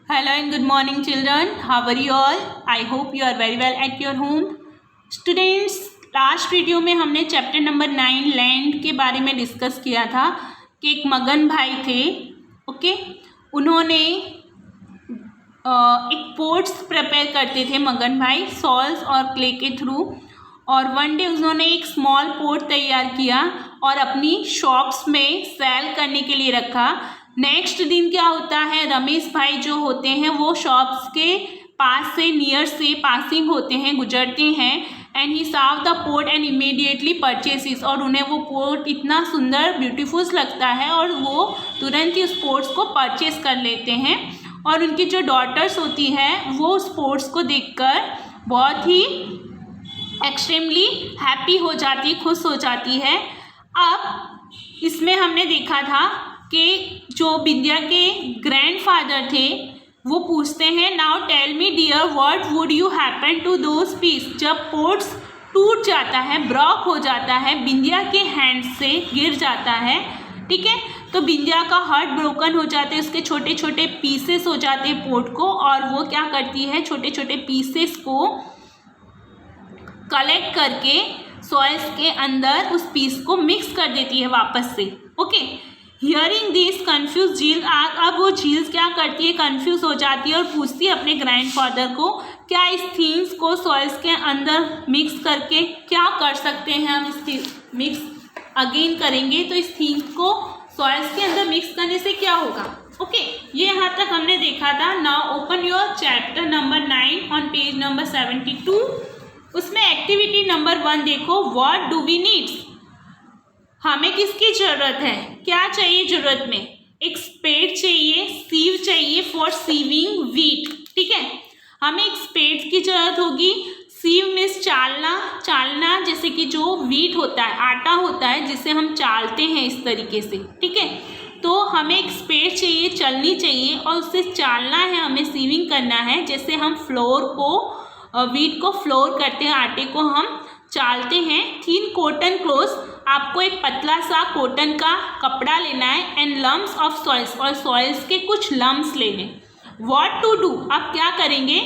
Hello and good morning children. How are you all? I hope you are very well at your home. Students, last video में हमने chapter number 9 land के बारे में discuss किया था कि एक मगन भाई थे. ओके, उन्होंने एक पोट्स प्रिपेयर करते थे मगन भाई सॉल्स और क्ले के थ्रू. और वन डे उन्होंने एक स्मॉल पोट तैयार किया और अपनी शॉप्स में सेल करने के लिए रखा. नेक्स्ट दिन क्या होता है, रमेश भाई जो होते हैं वो शॉप्स के पास से नियर से पासिंग होते हैं, गुजरते हैं. And he saw the pot and immediately purchases, और उन्हें वो पोट इतना सुंदर ब्यूटीफुल लगता है और वो तुरंत ही उस पोट्स को परचेस कर लेते हैं. और उनकी जो डॉटर्स होती है वो उस पोट्स को देखकर बहुत ही एक्सट्रीमली हैप्पी हो जाती, खुश हो जाती है. अब इसमें हमने देखा था कि जो विद्या के ग्रैंडफादर थे वो पूछते हैं, now tell me dear what would you happen to those piece. जब पोट्स टूट जाता है, ब्रॉक हो जाता है, विद्या के हैंड से गिर जाता है, ठीक है, तो विद्या का हार्ट ब्रोकन हो जाते हैं, उसके छोटे छोटे पीसेस हो जाते हैं पोट को. और वो क्या करती है, छोटे छोटे पीसेस को कलेक्ट करके सॉइल्स के अंदर उस पीस को मिक्स कर देती है वापस से. ओके, हियरिंग दिस कन्फ्यूज झील, अब वो झील क्या करती है, कन्फ्यूज हो जाती है और पूछती है अपने ग्रैंडफादर को, क्या इस थिंग्स को सॉइल्स के अंदर मिक्स करके क्या कर सकते हैं हम. इस मिक्स अगेन करेंगे तो इस थिंग्स को सॉइल्स के अंदर मिक्स करने से क्या होगा. ओके, ये यहाँ तक हमने देखा था. Now open your chapter number 9 on page number 72. उसमें एक्टिविटी नंबर 1 देखो, व्हाट डू वी नीड्स. हमें किसकी ज़रूरत है, क्या चाहिए ज़रूरत में, एक स्पेड चाहिए, सीव चाहिए फॉर सीविंग वीट. ठीक है, हमें एक स्पेड की ज़रूरत होगी. सीव मीन्स चालना, चालना जैसे कि जो वीट होता है, आटा होता है जिसे हम चालते हैं इस तरीके से. ठीक है, तो हमें एक स्पेड चाहिए, चलनी चाहिए और उससे चालना है, हमें सीविंग करना है. जैसे हम फ्लोर को, वीट को फ्लोर करते हैं, आटे को हम चालते हैं. थिन कॉटन क्लोथ्स, आपको एक पतला सा कॉटन का कपड़ा लेना है. एंड लम्स ऑफ सॉइल्स, और सॉइल्स के कुछ लम्स लेने. व्हाट टू डू, आप क्या करेंगे,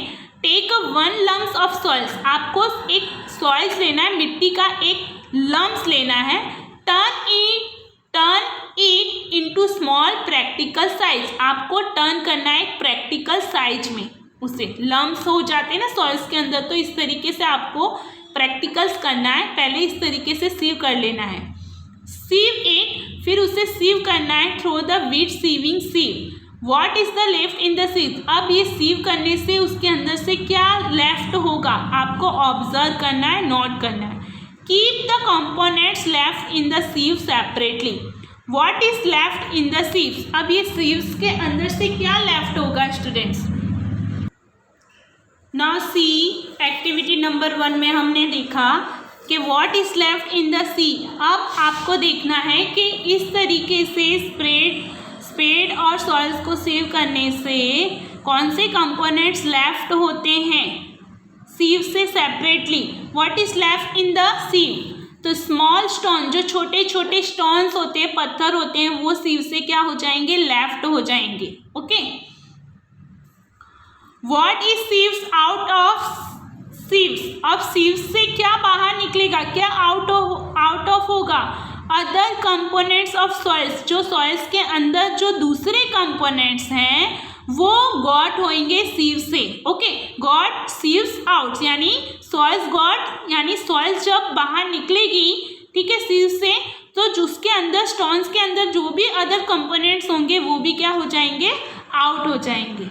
टेक 1 लम्स ऑफ सॉइल्स, आपको एक सॉइल्स लेना है, मिट्टी का एक लम्स लेना है. Turn it into small practical size, आपको टर्न करना है एक प्रैक्टिकल साइज में. उसे लम्स हो जाते हैं ना सॉइल्स के अंदर, तो इस तरीके से आपको प्रैक्टिकल्स करना है. पहले इस तरीके से सीव कर लेना है. सीव इट, फिर उसे सीव करना है through the wheat sieving sieve. What is the left in the sieve, अब ये सीव करने से उसके अंदर से क्या लेफ्ट होगा आपको ऑब्जर्व करना है, नोट करना है. Keep the components left in the sieve separately. What is left in the sieves, अब ये सीव्स के अंदर से क्या लेफ्ट होगा students. Now see, activity number 1 में हमने देखा कि what is left in the sieve. अब आपको देखना है कि इस तरीके से स्पेड और सॉइल्स को सेव करने से कौन से कंपोनेंट्स लेफ्ट होते हैं सीव से separately. What is left in the सीव, तो स्मॉल स्टोन, जो छोटे छोटे स्टोन्स होते हैं, पत्थर होते हैं, वो सीव से क्या हो जाएंगे, लेफ्ट हो जाएंगे. Okay, what is sieves out of sieves, अब सीव्स से क्या बाहर निकलेगा, क्या आउट ऑफ होगा, अदर कंपोनेंट्स ऑफ सॉइल्स, जो सॉइल्स के अंदर जो दूसरे कंपोनेंट्स हैं वो गॉट होंगे सीव से. ओके, गॉट सीव्स आउट यानी सॉइल्स गॉट, यानी सॉइल्स जब बाहर निकलेगी, ठीक है, सीव से, तो जिसके अंदर स्टोन्स के अंदर जो भी अदर कंपोनेंट्स होंगे वो भी क्या हो जाएंगे, आउट हो जाएंगे.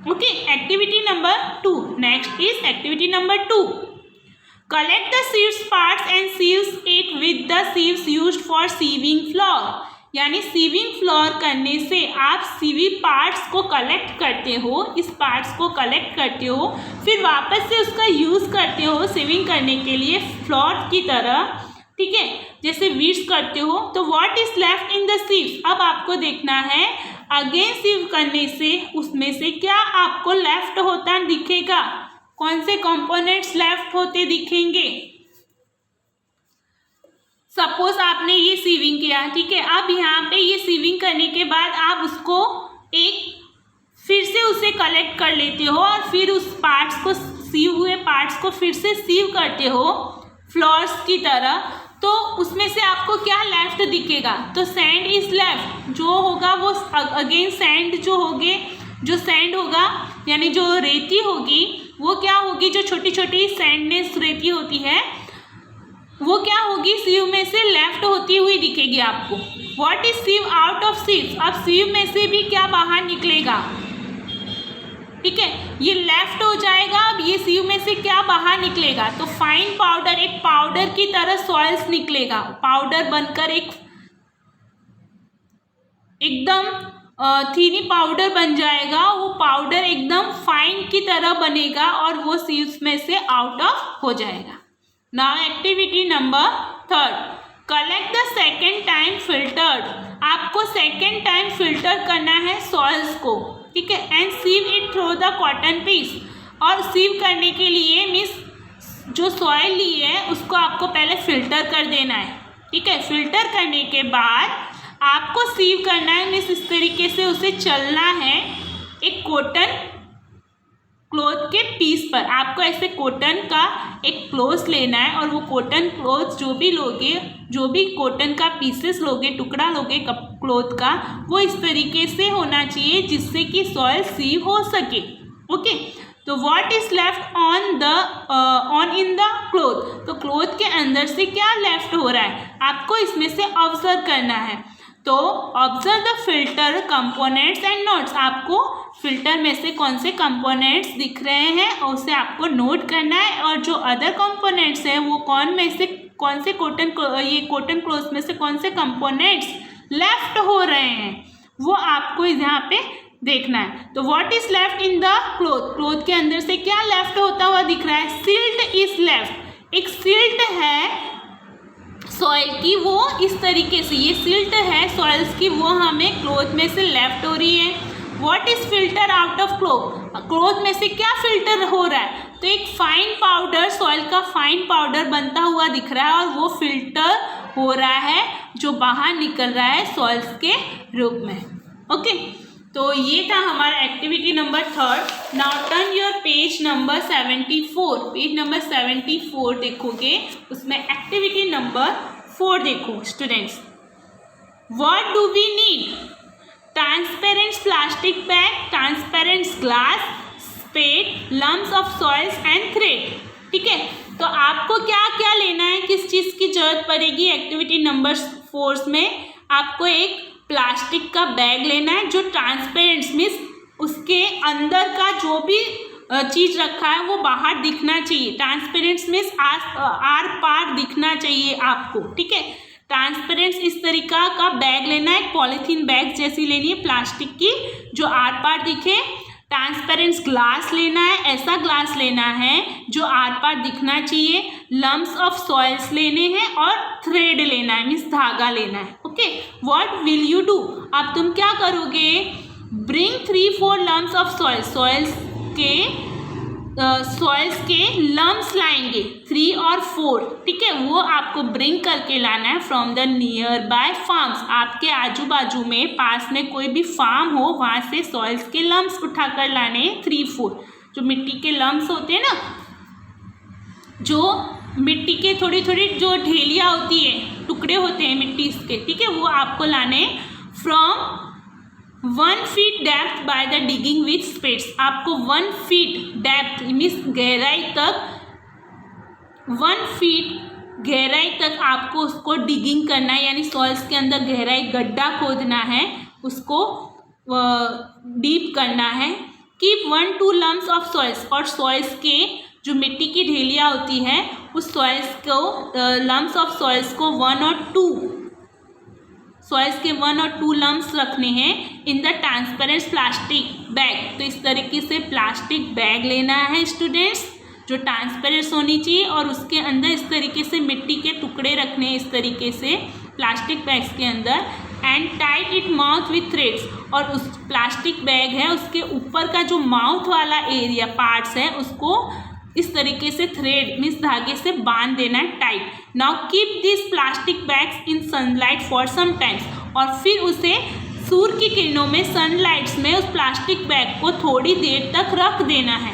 Okay, activity number 2. Next is activity number 2. Collect the sieves parts and sieves it with the sieves used for sieving flour. यानी सीविंग फ्लोर करने से आप सीवी पार्ट्स को कलेक्ट करते हो, इस पार्ट्स को कलेक्ट करते हो, फिर वापस से उसका यूज़ करते हो सीविंग करने के लिए फ्लोर की तरह. ठीक है, जैसे वीड्स करते हो. तो what is left in the sieves, अब आपको देखना है अगेन सीव करने से उसमें से क्या आपको लेफ्ट होता दिखेगा, कौन से कंपोनेंट्स लेफ्ट होते दिखेंगे. सपोज आपने ये सीविंग किया, ठीक है, अब यहाँ पे ये सीविंग करने के बाद आप उसको एक फिर से उसे से कलेक्ट कर लेते हो और फिर उस पार्ट्स को, सीव हुए पार्ट्स को फिर से सीव करते हो फ्लावर्स की तरह, तो उसमें से आपको क्या लेफ्ट दिखेगा? तो सैंड इज लेफ्ट, जो होगा वो अगेन सैंड जो सैंड होगा यानी जो रेती होगी वो क्या होगी, जो छोटी छोटी सैंडनेस रेती होती है वो क्या होगी, सीव में से लेफ्ट होती हुई दिखेगी आपको। What is sieve out of sieve? अब सीव में से भी क्या बाहर निकलेगा? ठीक है, ये लेफ्ट हो जाएगा। अब ये सीव में से क्या बाहर निकलेगा? तो फाइन पाउडर, एक पाउडर की तरह सॉइल्स निकलेगा, पाउडर बनकर एकदम थीनी पाउडर बन जाएगा। वो पाउडर एकदम फाइन की तरह बनेगा और वो सीव्स में से आउट ऑफ हो जाएगा। Now activity number 3, collect the second time filtered. आपको सेकेंड टाइम फिल्टर करना है सॉइल्स को, ठीक है, and sieve it through the cotton piece. और सीव करने के लिए मीन्स जो सॉइल ली है उसको आपको पहले फिल्टर कर देना है, ठीक है। फिल्टर करने के बाद आपको सीव करना है, मीन्स इस तरीके से उसे चलना है एक कॉटन क्लॉथ के पीस पर। आपको ऐसे कॉटन का एक क्लॉथ लेना है और वो कॉटन क्लॉथ जो भी लोगे, जो भी कॉटन का पीसेस लोगे, टुकड़ा लोगे क्लॉथ का, वो इस तरीके से होना चाहिए जिससे कि सॉइल सीव हो सके। ओके, तो what is left on in the cloth? तो क्लॉथ के अंदर से क्या लेफ्ट हो रहा है आपको इसमें से ऑब्जर्व करना है। तो observe the filter components and notes. आपको फिल्टर में से कौन से कंपोनेंट्स दिख रहे हैं और उसे आपको नोट करना है, और जो अदर कंपोनेंट्स हैं वो कौन से कॉटन क्लॉथ में से कौन से कंपोनेंट्स लेफ्ट हो रहे हैं वो आपको यहाँ पे देखना है। तो what is left in the cloth? Cloth के अंदर से क्या लेफ्ट होता हुआ दिख रहा है? Silt is left. एक सिल्ट है सॉइल की, वो इस तरीके से, ये सिल्ट है सॉइल्स की, वो हमें क्लॉथ में से लेफ्ट हो रही है। What is filter out of cloth? Cloth में से क्या फिल्टर हो रहा है? तो एक फाइन पाउडर, सॉइल का फाइन पाउडर बनता हुआ दिख रहा है और वो फिल्टर हो रहा है जो बाहर निकल रहा है सॉइल्स के रूप में। ओके, तो ये था हमारा activity number 3। Now turn your page number 74। Page number 74 देखोगे, उसमें एक्टिविटी नंबर 4 देखो students. What do we need? Transparent plastic bag, transparent glass, spade, lumps of soils and thread. ठीक है, तो आपको क्या क्या लेना है, किस चीज़ की जरूरत पड़ेगी एक्टिविटी नंबर 4 में? आपको एक प्लास्टिक का बैग लेना है जो ट्रांसपेरेंट मीन्स उसके अंदर का जो भी चीज़ रखा है वो बाहर दिखना चाहिए। ट्रांसपेरेंट मीन्स आर पार दिखना चाहिए आपको, ठीक है। ट्रांसपेरेंट इस तरीका का बैग लेना है, पॉलीथीन बैग जैसी लेनी है प्लास्टिक की जो आर पार दिखे। ट्रांसपेरेंट ग्लास लेना है, ऐसा ग्लास लेना है जो आर पार दिखना चाहिए। लम्स ऑफ सॉइल्स लेने हैं और थ्रेड लेना है मीन्स धागा लेना है। Okay, what will you do? अब तुम क्या करोगे? ब्रिंग 3-4 लम्स ऑफ सॉइल्स के लम्स लाएंगे 3 और 4, ठीक है, वो आपको ब्रिंग करके लाना है from the near by farms. आपके आजू बाजू में पास में कोई भी फार्म हो वहाँ से सॉइल्स के लम्स उठा कर लाने हैं 3-4। जो मिट्टी के लम्स होते हैं ना, जो मिट्टी के थोड़ी थोड़ी जो ढेलियाँ होती है, टुकड़े होते हैं मिट्टी के, ठीक है, वो आपको लाने from 1 feet depth by the digging with spades. आपको 1 फीट डेप्थ मीन्स गहराई तक, 1 फीट गहराई तक आपको उसको डिगिंग करना है, यानी सॉइल्स के अंदर गहराई गड्ढा खोदना है, उसको डीप करना है। कीप 1-2 लम्स ऑफ सॉइल्स, और सॉइल्स के जो मिट्टी की ढेलियाँ होती है उस सॉइल्स को लम्स ऑफ सॉइल्स को 1 और 2 सॉइल्स के 1 और 2 लम्स रखने हैं इन द ट्रांसपेरेंट प्लास्टिक बैग। तो इस तरीके से प्लास्टिक बैग लेना है स्टूडेंट्स जो ट्रांसपेरेंट होनी चाहिए, और उसके अंदर इस तरीके से मिट्टी के टुकड़े रखने हैं इस तरीके से प्लास्टिक बैग्स के अंदर। And tight it mouth with threads, और उस प्लास्टिक बैग है उसके ऊपर का जो माउथ वाला एरिया पार्ट्स है उसको इस तरीके से थ्रेड मीन्स धागे से बांध देना है tight. Now keep this plastic bags in sunlight for some times, और फिर उसे सूर्य की किरणों में सनलाइट्स में उस प्लास्टिक बैग को थोड़ी देर तक रख देना है,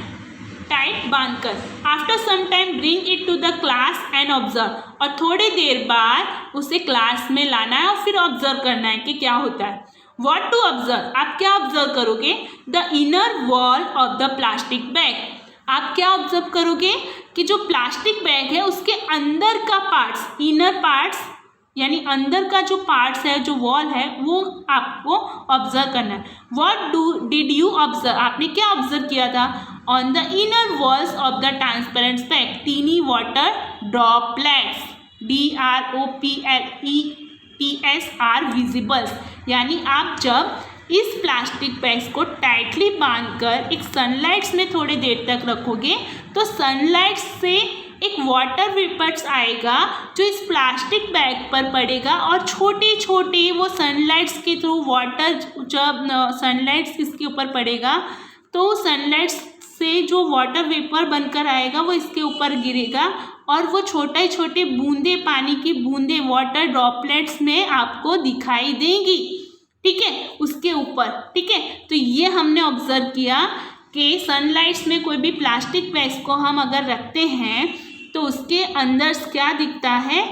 टाइट बांधकर। After some time bring it to the class and observe, और थोड़ी देर बाद उसे क्लास में लाना है और फिर ऑब्जर्व करना है कि क्या होता है। व्हाट टू ऑब्जर्व, आप क्या ऑब्जर्व करोगे? The inner wall of the plastic bag, आप क्या ऑब्जर्व करोगे कि जो प्लास्टिक बैग है उसके अंदर का पार्ट्स, इनर पार्ट्स यानी अंदर का जो पार्ट्स है, जो वॉल है, वो आपको ऑब्जर्व करना है। व्हाट डिड यू ऑब्जर्व, आपने क्या ऑब्जर्व किया था? On the inner walls of the transparent bag tiny water droplets, DROPLETS are visibles, यानी आप जब इस प्लास्टिक बैग्स को टाइटली बांधकर एक सनलाइट्स में थोड़ी देर तक रखोगे तो सनलाइट से एक वाटर वेपर्स आएगा जो इस प्लास्टिक बैग पर पड़ेगा और छोटे छोटे वो सनलाइट्स के थ्रू वाटर, जब सनलाइट्स इसके ऊपर पड़ेगा तो सनलाइट्स से जो वाटर वेपर बनकर आएगा वो इसके ऊपर गिरेगा और वो छोटे छोटे बूंदे, पानी की बूंदे, वाटर ड्रॉपलेट्स में आपको दिखाई देंगी, ठीक है, उसके ऊपर। ठीक है, तो ये हमने ऑब्जर्व किया कि सनलाइट्स में कोई भी प्लास्टिक बैग्स को हम अगर रखते हैं तो उसके अंदर क्या दिखता है?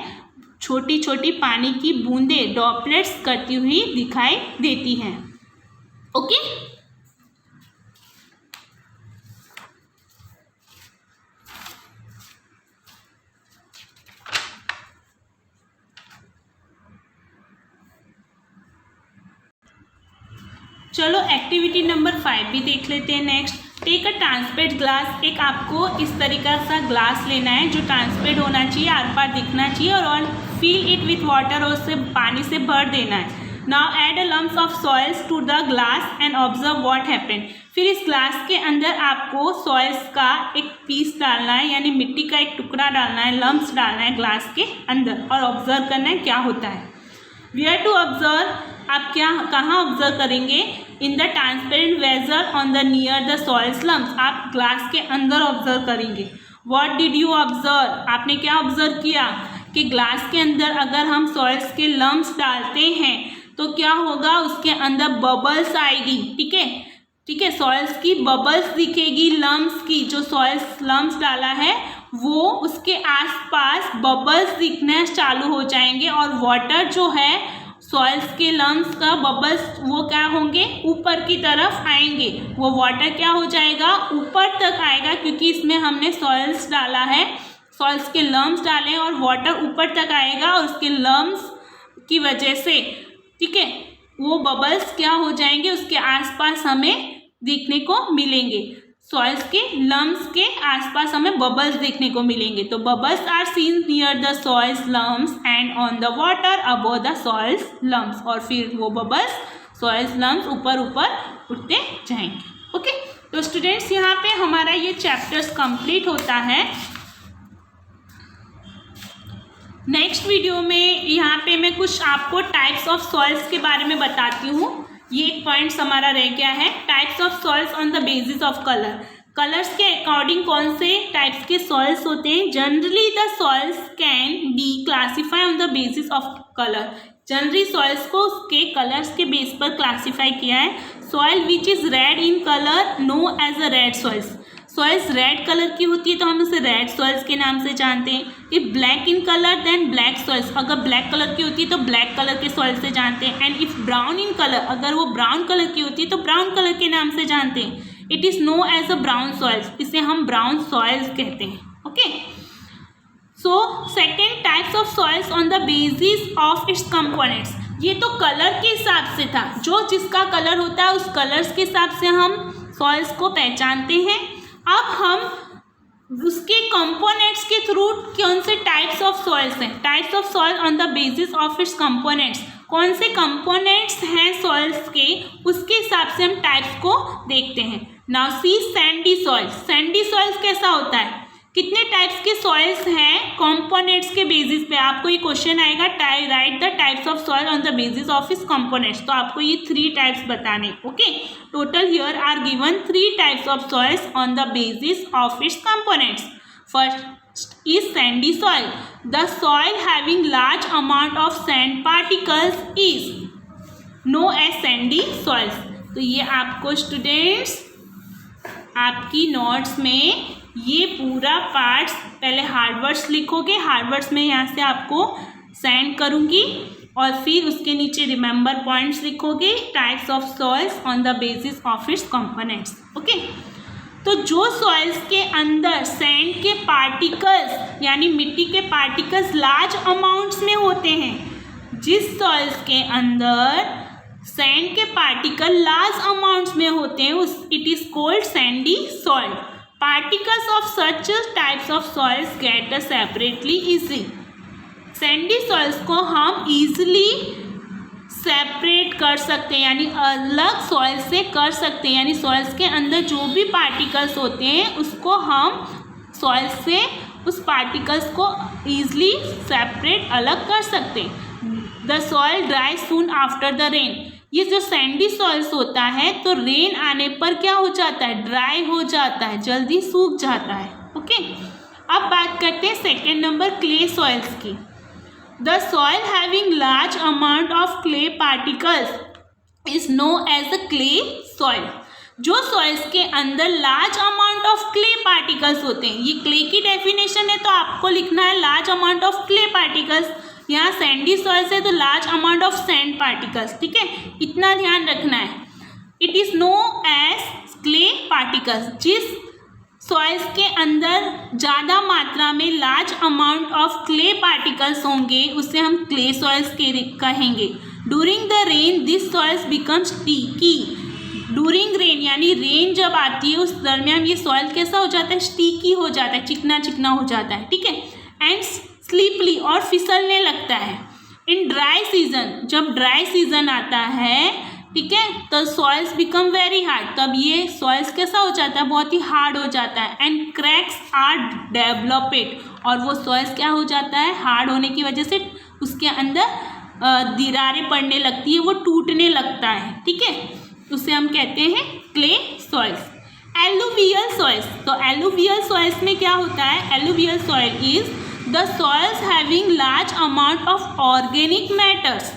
छोटी छोटी पानी की बूंदे ड्रॉपलेट्स करती हुई दिखाई देती हैं। ओके, चलो एक्टिविटी नंबर 5 भी देख लेते हैं। Next, take a transparent glass, एक आपको इस तरीका सा ग्लास लेना है जो ट्रांसपेरेंट होना चाहिए, आर पार दिखना चाहिए और फिल इट विथ वाटर, और उससे पानी से भर देना है। Now add a lumps of soils to the glass and observe what happened. फिर इस ग्लास के अंदर आपको सॉइल्स का एक पीस डालना है, यानी मिट्टी का एक टुकड़ा डालना है, लम्स डालना है ग्लास के अंदर और ऑब्जर्व करना है क्या होता है। वेयर टू ऑब्जर्व, आप क्या कहाँ ऑब्जर्व करेंगे? In the transparent vessel on the near the soils lumps, आप ग्लास के अंदर ऑब्जर्व करेंगे। व्हाट डिड यू ऑब्जर्व, आपने क्या ऑब्जर्व किया कि ग्लास के अंदर अगर हम सॉइल्स के लम्स डालते हैं तो क्या होगा? उसके अंदर बबल्स आएगी, ठीक है, ठीक है, सॉइल्स की बबल्स दिखेगी, लम्स की, जो सॉइल्स लम्स डाला है वो उसके आसपास बबल्स दिखना चालू हो जाएंगे और वाटर जो है सॉइल्स के लम्स का बबल्स वो क्या होंगे? ऊपर की तरफ आएंगे, वो वाटर क्या हो जाएगा? ऊपर तक आएगा, क्योंकि इसमें हमने सॉइल्स डाला है, सॉइल्स के लम्स डाले और वाटर ऊपर तक आएगा और उसके लम्स की वजह से, ठीक है, वो बबल्स क्या हो जाएंगे? उसके आसपास हमें देखने को मिलेंगे, सॉइल्स के लम्स के आसपास हमें बबल्स देखने को मिलेंगे। तो bubbles are seen near the soils lumps and on the water above the soils lumps, और फिर वो बबल्स सॉइल्स लम्स ऊपर ऊपर उठते जाएंगे। ओके, तो स्टूडेंट्स यहाँ पे हमारा ये चैप्टर्स कंप्लीट होता है। नेक्स्ट वीडियो में यहाँ पे मैं कुछ आपको टाइप्स ऑफ सॉइल्स के बारे में बताती हूँ। ये एक पॉइंट्स हमारा रह गया है, types of soils on the basis of colour. Colours के अकॉर्डिंग कौन से टाइप्स के सॉइल्स होते हैं? Generally the soils can be classify on the basis of colour. Generally soils को उसके कलर्स के बेस पर क्लासीफाई किया है। Soil which is red in colour known as a red soils, soils red colour की होती है तो हम इसे रेड सॉइल्स के नाम से जानते हैं। If black in colour then black soils, अगर ब्लैक कलर की होती है तो ब्लैक कलर के सॉइल से जानते हैं। And if brown in colour, अगर वो ब्राउन कलर की होती है तो ब्राउन कलर के नाम से जानते हैं। It is known as a brown soils, इसे हम ब्राउन सॉइल्स कहते हैं। Okay, so second types of soils on the basis of its components. ये तो कलर के हिसाब से था, जो जिसका कलर होता है उस कलर्स के हिसाब से हम सॉइल्स को पहचानते हैं। अब हम उसके कंपोनेंट्स के थ्रू कौन से टाइप्स ऑफ सॉइल्स हैं, types of soil on the basis of its components, कौन से कंपोनेंट्स हैं सॉइल्स के, उसके हिसाब से हम टाइप्स को देखते हैं। Now see Sandy soils. Sandy soils कैसा होता है? कितने टाइप्स के सॉइल्स हैं कंपोनेंट्स के बेसिस पे? आपको ये क्वेश्चन आएगा, right the types of soil on the basis of its components, तो आपको ये 3 टाइप्स बताने। Okay, total here are given 3 types of soils on the basis of its components. First is sandy soil. The soil having large amount of sand particles is known as sandy soils. तो ये आपको students आपकी notes में ये पूरा parts, पहले hard words लिखोगे, hard words में यहाँ से आपको सेंड करूँगी और फिर उसके नीचे रिमेंबर पॉइंट्स लिखोगे, types of soils on the basis of its components. Okay, तो जो सॉइल्स के अंदर सैंड के पार्टिकल्स यानी मिट्टी के पार्टिकल्स लार्ज अमाउंट्स में होते हैं, जिस सॉइल्स के अंदर सैंड के पार्टिकल लार्ज अमाउंट्स में होते हैं उस it is called sandy soil. Particles of such types of soils get separately easy. Sandy soils को हम इजीली सेपरेट कर सकते हैं, यानी अलग सॉइल से कर सकते हैं, यानी सॉइल्स के अंदर जो भी पार्टिकल्स होते हैं उसको हम सॉइल से उस पार्टिकल्स को ईजिली सेपरेट अलग कर सकते हैं। The soil dry soon after the rain. ये जो सैंडी सॉइल्स होता है तो रेन आने पर क्या हो जाता है, ड्राई हो जाता है, जल्दी सूख जाता है। ओके, अब बात करते हैं सेकेंड नंबर क्ले सॉइल्स की। The soil having large amount of clay particles is known as the clay soil। जो सॉइल्स के अंदर large amount of clay particles होते हैं, ये क्ले की डेफिनेशन है तो आपको लिखना है large amount of clay particles. यहाँ सैंडी सॉइल्स है तो large amount of sand particles, ठीक है, इतना ध्यान रखना है। It is known as clay particles. जिस सॉइल्स के अंदर ज़्यादा मात्रा में large amount of clay particles होंगे उसे हम क्ले सॉइल्स कहेंगे। During the rain this soils become sticky. During rain यानी रेन जब आती है उस दरमियान ये सॉइल कैसा हो जाता है, स्टिकी हो जाता है, चिकना चिकना हो जाता है, ठीक है, एंड स्लिपली और फिसलने लगता है। इन ड्राई सीजन, जब ड्राई सीजन आता है, ठीक है, तो सॉइल्स बिकम वेरी हार्ड, तब ये सॉइल्स कैसा हो जाता है, बहुत ही हार्ड हो जाता है। एंड क्रैक्स आर डेवलपेड, और वो सॉइल्स क्या हो जाता है, हार्ड होने की वजह से उसके अंदर दीरारें पड़ने लगती है, वो टूटने लगता है, ठीक है, उसे हम कहते हैं क्ले सॉइल्स। एलुवियल सॉइल्स, तो एलुवियल सॉइल्स में क्या होता है, alluvial soil is the soils having large amount of organic matters.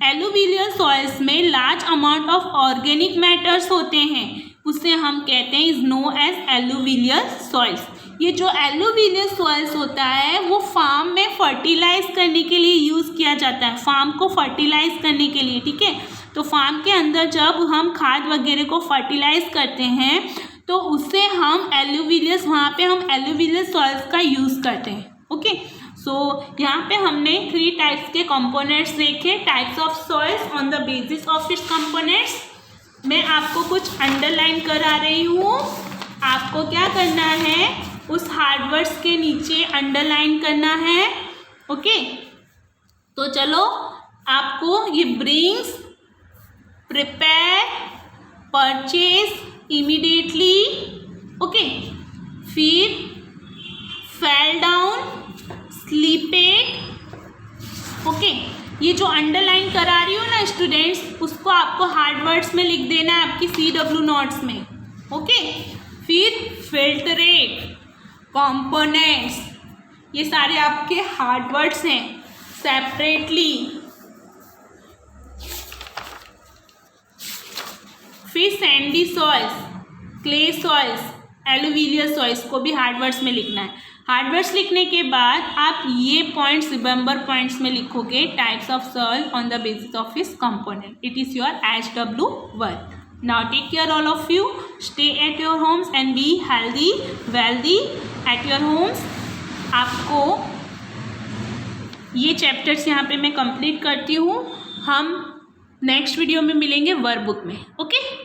Alluvial soils में large amount of organic matters होते हैं, उसे हम कहते हैं is known as alluvial soils. ये जो एलुवियल सॉइल्स होता है वो फार्म में फर्टिलाइज करने के लिए यूज़ किया जाता है, फार्म को फर्टिलाइज करने के लिए, ठीक है। तो फार्म के अंदर जब हम खाद वगैरह को फर्टिलाइज करते हैं तो उससे हम एलुवियल, वहाँ पे हम एलुवियल सॉइल्स का यूज़ करते हैं। ओके, सो यहाँ पे हमने 3 टाइप्स के कंपोनेंट्स देखे, types of soils on the basis of its components. मैं आपको कुछ अंडरलाइन करा रही हूँ, आपको क्या करना है, उस हार्ड वर्ड्स के नीचे अंडरलाइन करना है। ओके, तो चलो आपको ये brings, prepare, purchase immediately, okay, फिर फेल डाउन, स्लीपेड। ओके, ये जो अंडरलाइन करा रही हूँ ना स्टूडेंट्स, उसको आपको हार्ड वर्ड्स में लिख देना है आपकी CW नोट्स में। ओके, फिर फिल्टरेट, कंपोनेंट्स, ये सारे आपके हार्ड वर्ड्स हैं। सेपरेटली, फिर Sandy soils, clay soils, alluvial soils को भी हार्ड वर्ड्स में लिखना है। हार्ड वर्ड्स लिखने के बाद आप ये पॉइंट्स रिमेंबर पॉइंट्स में लिखोगे, types of soil on the basis of its component. It is your HW work. Now take care all of you, stay at your homes and be healthy wealthy at your homes. आपको ये chapters यहाँ पे मैं complete करती हूँ, हम next video में मिलेंगे वर्कबुक में। ओके।